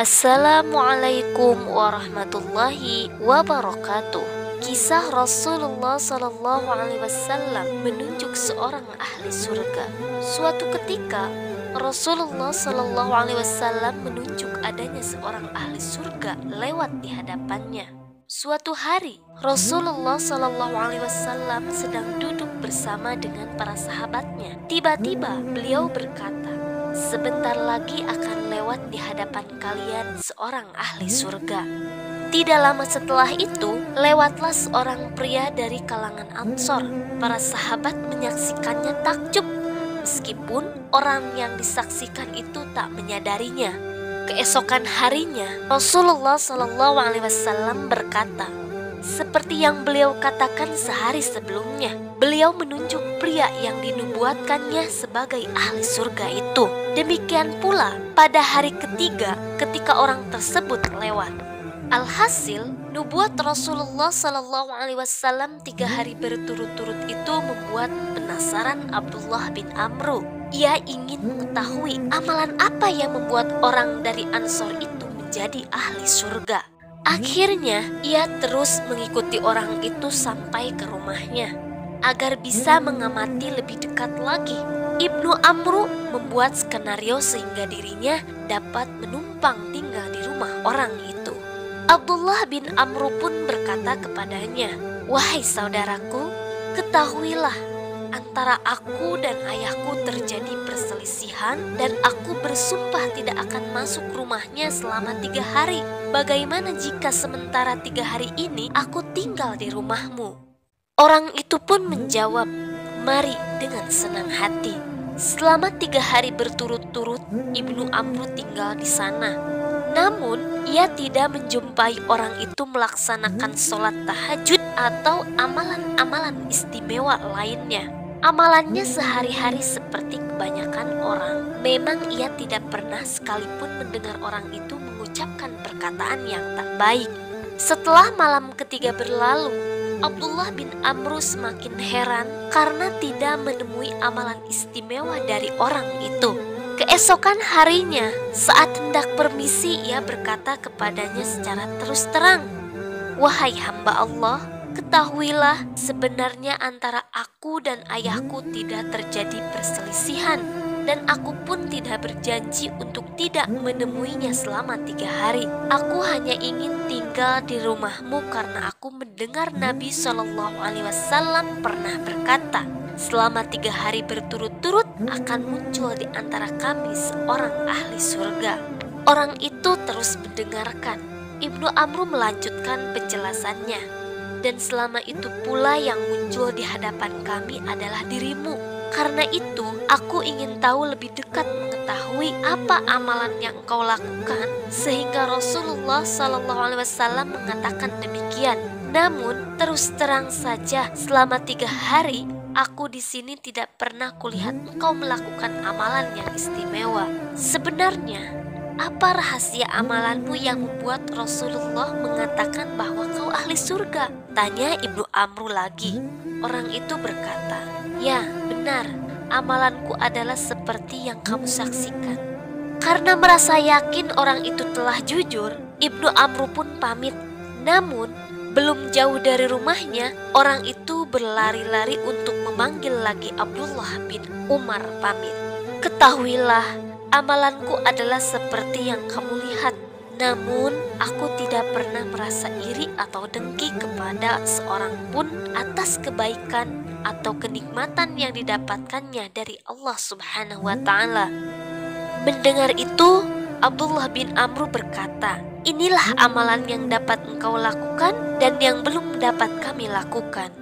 Assalamualaikum warahmatullahi wabarakatuh. Kisah Rasulullah Sallallahu Alaihi Wasallam menunjuk seorang ahli surga. Suatu ketika Rasulullah Sallallahu Alaihi Wasallam menunjuk adanya seorang ahli surga lewat di hadapannya. Suatu hari Rasulullah Sallallahu Alaihi Wasallam sedang duduk bersama dengan para sahabatnya. Tiba-tiba beliau berkata, "Sebentar lagi akan lewat di hadapan kalian seorang ahli surga." Tidak lama setelah itu, lewatlah seorang pria dari kalangan Ansor. Para sahabat menyaksikannya takjub, meskipun orang yang disaksikan itu tak menyadarinya. Keesokan harinya, Rasulullah Shallallahu Alaihi Wasallam berkata, seperti yang beliau katakan sehari sebelumnya, beliau menunjuk pria yang dinubuatkannya sebagai ahli surga itu. Demikian pula pada hari ketiga ketika orang tersebut lewat. Alhasil, nubuat Rasulullah Sallallahu Alaihi Wasallam 3 hari berturut-turut itu membuat penasaran Abdullah bin Amru. Ia ingin mengetahui amalan apa yang membuat orang dari Ansor itu menjadi ahli surga. Akhirnya, ia terus mengikuti orang itu sampai ke rumahnya agar bisa mengamati lebih dekat lagi. Ibnu Amru membuat skenario sehingga dirinya dapat menumpang tinggal di rumah orang itu. Abdullah bin Amru pun berkata kepadanya, "Wahai saudaraku, ketahuilah, antara aku dan ayahku terjadi perselisihan dan aku bersumpah tidak akan masuk rumahnya selama 3 hari. Bagaimana jika sementara 3 hari ini aku tinggal di rumahmu?" Orang itu pun menjawab, "Mari," dengan senang hati. Selama 3 hari berturut-turut, Ibnu Amru tinggal di sana. Namun, ia tidak menjumpai orang itu melaksanakan sholat tahajud atau amalan-amalan istimewa lainnya. Amalannya sehari-hari seperti kebanyakan orang. Memang ia tidak pernah sekalipun mendengar orang itu mengucapkan perkataan yang tak baik. Setelah malam ketiga berlalu, Abdullah bin Amru semakin heran karena tidak menemui amalan istimewa dari orang itu. Keesokan harinya, saat hendak permisi, ia berkata kepadanya secara terus terang, "Wahai hamba Allah, ketahuilah sebenarnya antara aku dan ayahku tidak terjadi perselisihan, dan aku pun tidak berjanji untuk tidak menemuinya selama 3 hari. Aku hanya ingin tinggal di rumahmu karena aku mendengar Nabi Shallallahu Alaihi Wasallam pernah berkata, selama 3 hari berturut-turut akan muncul di antara kami seorang ahli surga." Orang itu terus mendengarkan. Ibnu Amru melanjutkan penjelasannya, "Dan selama itu pula yang muncul di hadapan kami adalah dirimu. Karena itu, aku ingin tahu lebih dekat mengetahui apa amalan yang engkau lakukan sehingga Rasulullah Sallallahu Alaihi Wasallam mengatakan demikian. Namun, terus terang saja, selama 3 hari aku di sini tidak pernah kulihat engkau melakukan amalan yang istimewa. Sebenarnya, apa rahasia amalanmu yang membuat Rasulullah mengatakan bahwa kau ahli surga?" tanya Ibnu Amru lagi. Orang itu berkata, "Ya, benar, amalanku adalah seperti yang kamu saksikan." Karena merasa yakin orang itu telah jujur, Ibnu Amru pun pamit. Namun, belum jauh dari rumahnya, orang itu berlari-lari untuk memanggil lagi Abdullah bin Umar pamit. "Ketahuilah, amalanku adalah seperti yang kamu lihat. Namun, aku tidak pernah merasa iri atau dengki kepada seorang pun atas kebaikan atau kenikmatan yang didapatkannya dari Allah Subhanahu wa Ta'ala." Mendengar itu, Abdullah bin Amru berkata, "Inilah amalan yang dapat engkau lakukan dan yang belum dapat kami lakukan."